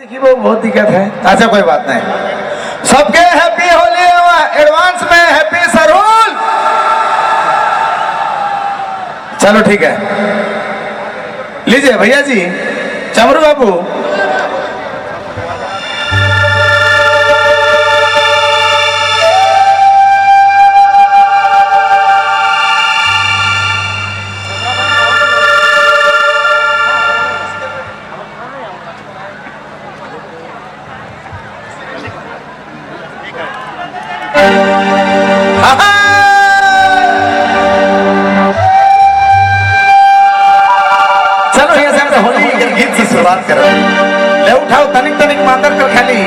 देखिए वो बहुत दिक्कत है। अच्छा कोई बात नहीं, सबके हैप्पी होली एडवांस में हैप्पी सरूल। चलो ठीक है, लीजिए भैया जी, चमरू बाबू। शुरुआत करो, ले उठाओ तनिक तनिक मातर कर खाली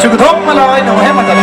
सुखधोम मलावाई न है मतलब।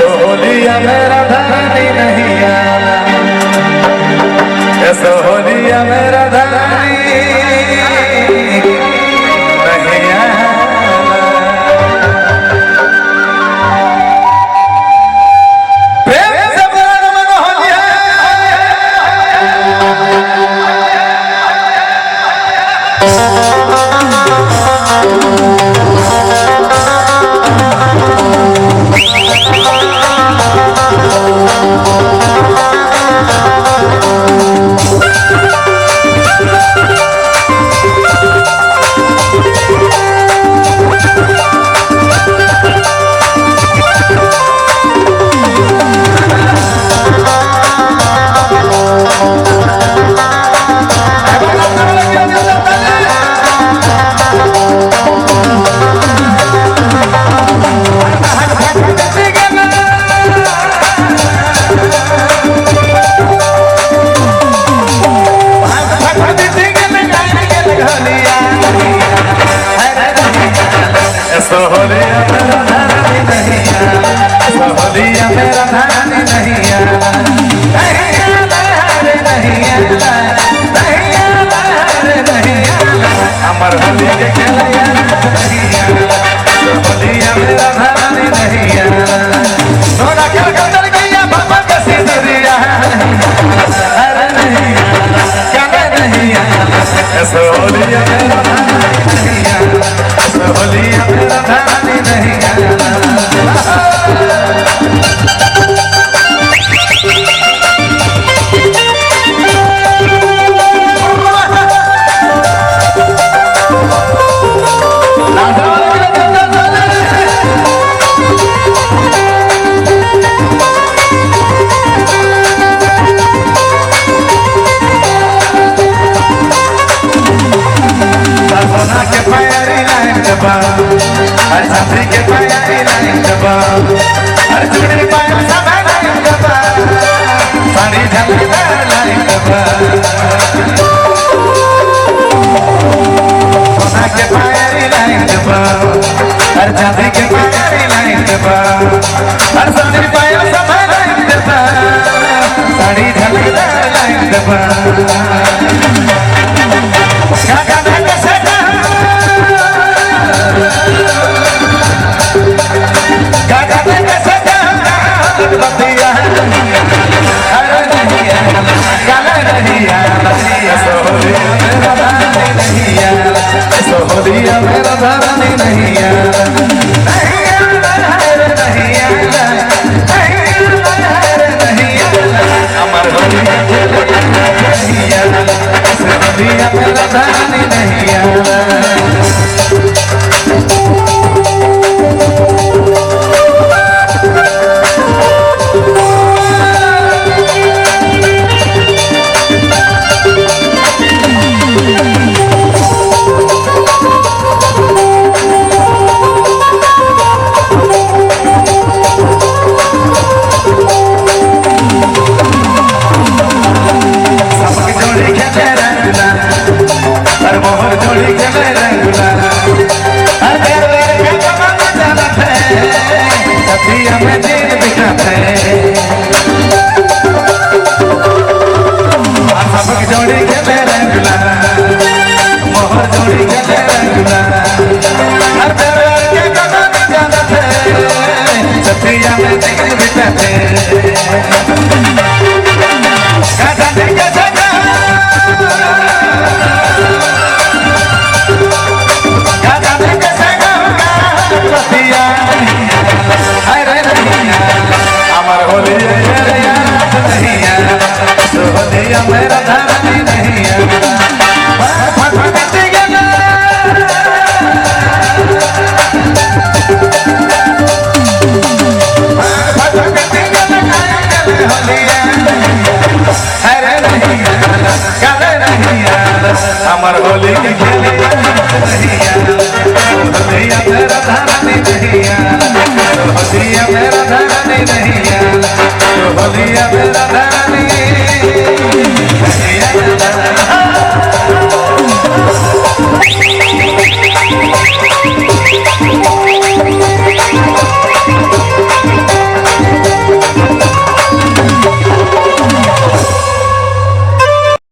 होलिया मेरा धनी नहीं आना, ऐसा होलिया मेरा धनी नहीं आना। प्रेम से बोलो मन होलिया। होलिया मेरा धनी नहीं आना, होलिया मेरा धनी नहीं आना, नहीं आना रे नहीं आना, नहीं आना रे नहीं आना, अमर होली के खेलैया नहीं आना, होलिया मेरा धनी नहीं आना। सोना खेल कर गैया बाबा के सिंदूरिया, अरे नहीं आना, क्या नहीं आना, ऐसा होलिया मेरा धनी नहीं आना, होलिया मेरा धनी नहीं आना। सोना के पायरी लाइन दबा, हर छात्री के पायरी लाइन दबा, हर चुनरी पायल सब लाइन दबा, साड़ी झलकदार लाइन दबा। सोना के पायरी लाइन दबा, हर छात्री के पायरी लाइन दबा, हर चुनरी पायल सब लाइन दबा, साड़ी झलकदार लाइन दबा। होलिया मेरा धनी नहीं आना, नहीं आना रे नहीं आना, नहीं आना रे नहीं आना, अमर होलिया नहीं आना, होलिया मेरा धनी नहीं आना। जोड़ी खेले रंगला सखिया में दिन बिताते सबक जोड़ी खेले रंगला मोहर जोड़ी खेले रंगला सखिया में दिन बिताते मेरा धनी नहीं हमार होली के खेले मेरा धनी नहीं होलिया मेरा धनी नहीं होलिया मेरा धनी नहीं